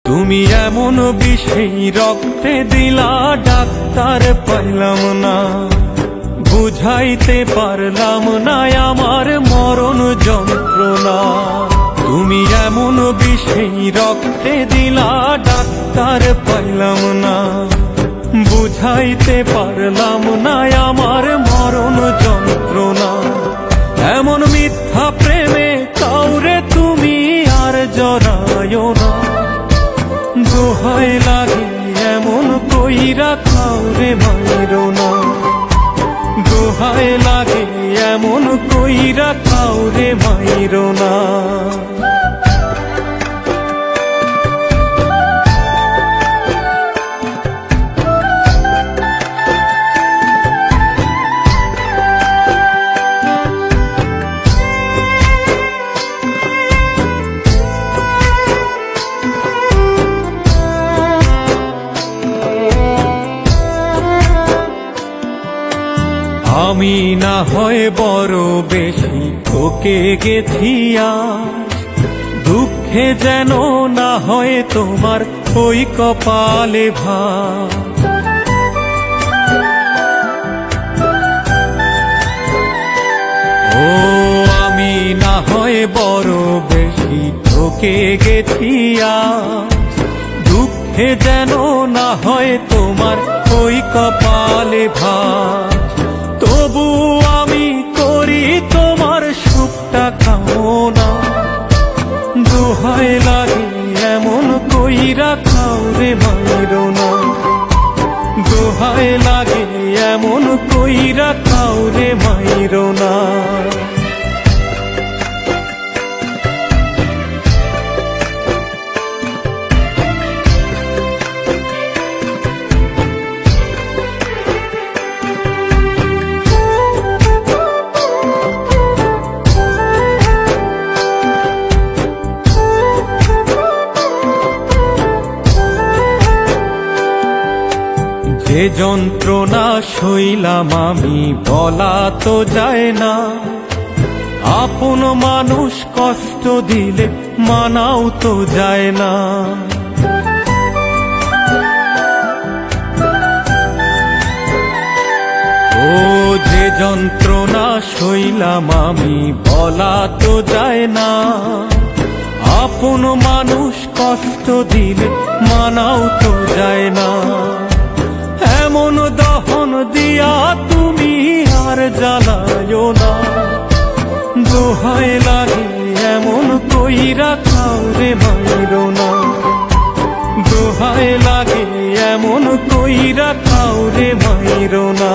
তুমি এমন বিষেই রক্তে দিলা ডাক্তার পাইলাম না, বুঝাইতে পারলাম না আমার মরণ যন্ত্রণা। তুমি এমন বিষেই রক্তে দিলা ডাক্তার পাইলাম না, বুঝাইতে পারলাম না আমার মরণ যন্ত্রণা। এমন মিথ্যা প্রেমে কাউরে তুমি আর জড়ায়ো না, দোহাই লাগে এমন কইরা কাউরে মাইরো না, দোহাই লাগে এমন কইরা কাউরে মাইরো না। আমি না হয় বড় বেশি ঠকে গেছি আজ, দুঃখে যেন না হয় তোমার ওই কপালে ভাঁজ। ও আমি না হয় বড় বেশি ঠকে গেছি আজ, দুঃখে যেন না হয় তোমার ওই কপালে ভাঁজ। তবু আমি করি তোমার সুখটা কামনা, দোহাই লাগে এমন কইরা কাউরে মাইরো না, দোহাই লাগে এমন কইরা কাউরে মাইরো না। যে যন্ত্রণা সইলাম আমি বলা তো যায় না, আপন মানুষ কষ্ট দিলে মানাও তো যায় না। ও যে যন্ত্রণা সইলাম আমি বলা তো যায় না, আপন মানুষ কষ্ট দিলে মানাও তো যায় না। এমন দহন দিয়া তুমি আর জ্বালায়ো না, দোহাই লাগে এমন কইরা কাউরে মাইরো না, দোহাই লাগে এমন কইরা কাউরে মাইরো না।